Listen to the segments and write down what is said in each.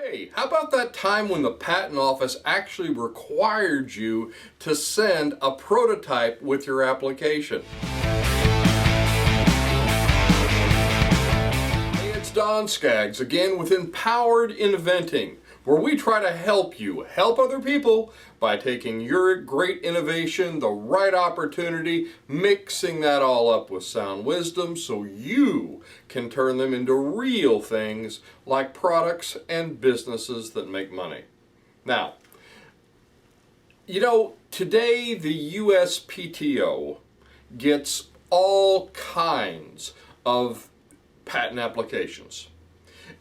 Hey, how about that time when the patent office actually required you to send a prototype with your application? Hey, it's Don Skaggs again with Empowered Inventing, where we try to help you help other people by taking your great innovation, the right opportunity, mixing that all up with sound wisdom so you can turn them into real things like products and businesses that make money. Now, today the USPTO gets all kinds of patent applications.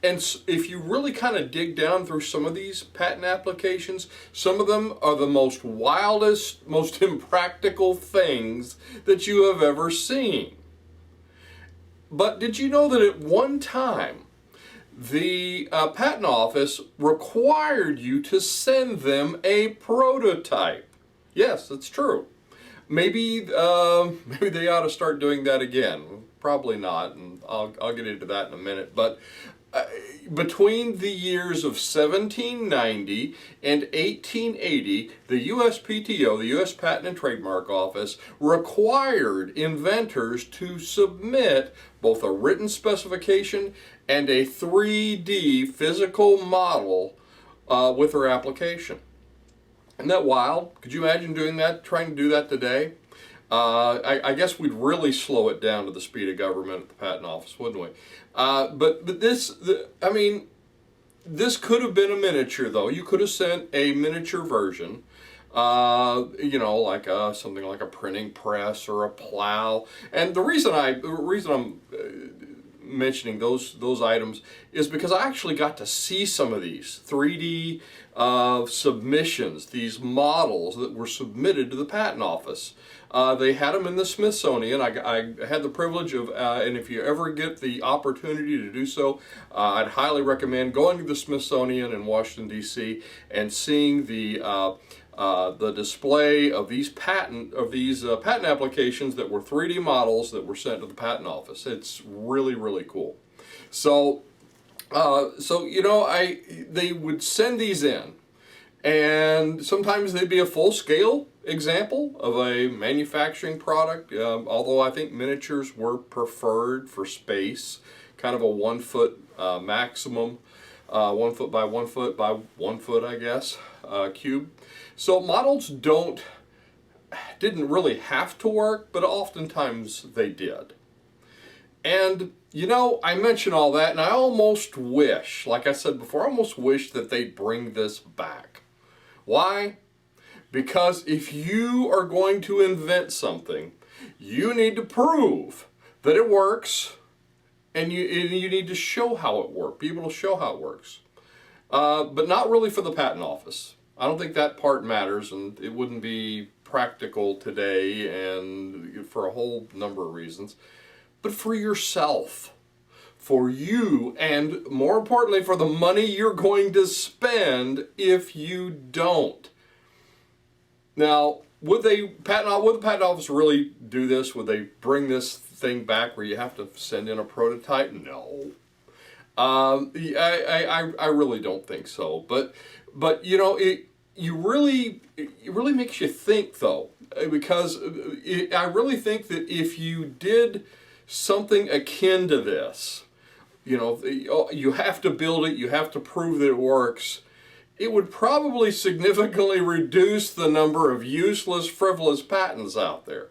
And if you really kind of dig down through some of these patent applications, some of them are the most wildest, most impractical things that you have ever seen. But did you know that at one time, the patent office required you to send them a prototype? Yes, that's true. Maybe they ought to start doing that again. Probably not, and I'll get into that in a minute. But between the years of 1790 and 1880, the USPTO, the U.S. Patent and Trademark Office, required inventors to submit both a written specification and a 3D physical model with their application. Isn't that wild? Could you imagine doing that, trying to do that today? I guess we'd really slow it down to the speed of government at the patent office, wouldn't we? But this could have been a miniature, though. You could have sent a miniature version, like something like a printing press or a plow. And the reason I'm mentioning those items is because I actually got to see some of these 3D submissions, these models that were submitted to the patent office. They had them in the Smithsonian. I had the privilege of, and if you ever get the opportunity to do so, I'd highly recommend going to the Smithsonian in Washington, D.C. and seeing the display of these patent applications that were 3D models that were sent to the patent office. It's really, really cool. So they would send these in, and sometimes they'd be a full-scale example of a manufacturing product, although I think miniatures were preferred for space, kind of a 1 foot maximum, 1 foot by 1 foot by 1 foot, I guess, cube. So models didn't really have to work, but oftentimes they did. And I mention all that, and I almost wish, like I said before, I almost wish that they'd bring this back. Why? Because if you are going to invent something, you need to prove that it works, and you need to show how it works, be able to show how it works. But not really for the patent office. I don't think that part matters, and it wouldn't be practical today, and for a whole number of reasons. But for yourself, for you, and more importantly, for the money you're going to spend if you don't. Now, would the patent office really do this? Would they bring this thing back where you have to send in a prototype? No. I really don't think so. But it really makes you think, though, because I really think that if you did something akin to this, you have to build it, you have to prove that it works, it would probably significantly reduce the number of useless, frivolous patents out there.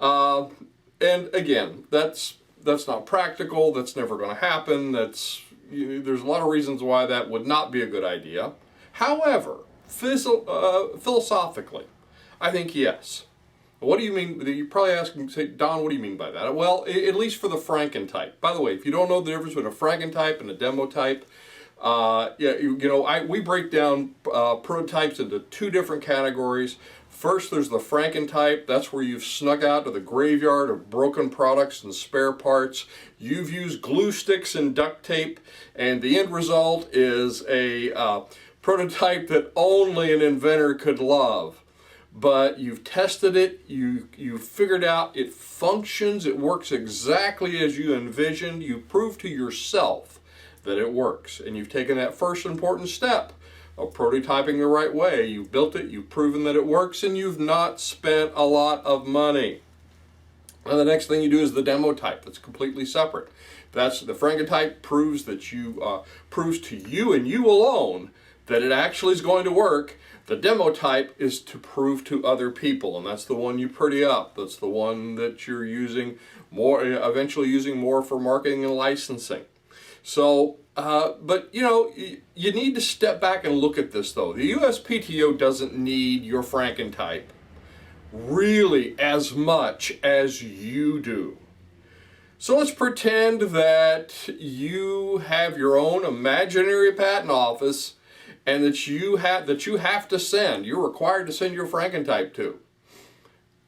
And again, that's not practical. That's never going to happen. There's a lot of reasons why that would not be a good idea. However, philosophically, I think yes. What do you mean? You're probably asking, say, Don, what do you mean by that? Well, at least for the Frankentype. By the way, if you don't know the difference between a Frankentype and a Demotype, we break down prototypes into two different categories. First, there's the Frankentype. That's where you've snuck out to the graveyard of broken products and spare parts. You've used glue sticks and duct tape, and the end result is a prototype that only an inventor could love. But you've tested it, you've figured out it functions, it works exactly as you envisioned. You proved to yourself that it works. And you've taken that first important step of prototyping the right way. You've built it, you've proven that it works, and you've not spent a lot of money. Now the next thing you do is the demo type. That's completely separate. That's the Frankentype proves that proves to you and you alone that it actually is going to work. The demo type is to prove to other people, and that's the one you pretty up. That's the one that you're using more, eventually using more for marketing and licensing. So, but you know, you need to step back and look at this though. The USPTO doesn't need your Frankentype really as much as you do. So let's pretend that you have your own imaginary patent office and that you have to send, you're required to send your Frankentype to.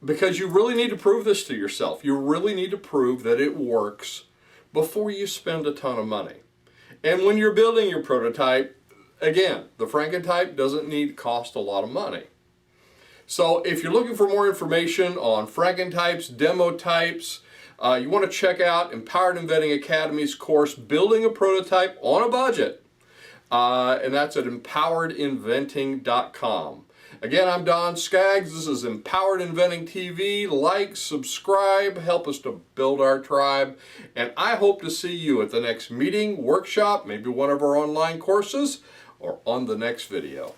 Because you really need to prove this to yourself. You really need to prove that it works before you spend a ton of money. And when you're building your prototype, again, the Frankentype doesn't need to cost a lot of money. So if you're looking for more information on Frankentypes, demo types, you want to check out Empowered Inventing Academy's course, Building a Prototype on a Budget. And that's at empoweredinventing.com. Again, I'm Don Skaggs. This is Empowered Inventing TV. Like, subscribe, help us to build our tribe. And I hope to see you at the next meeting, workshop, maybe one of our online courses, or on the next video.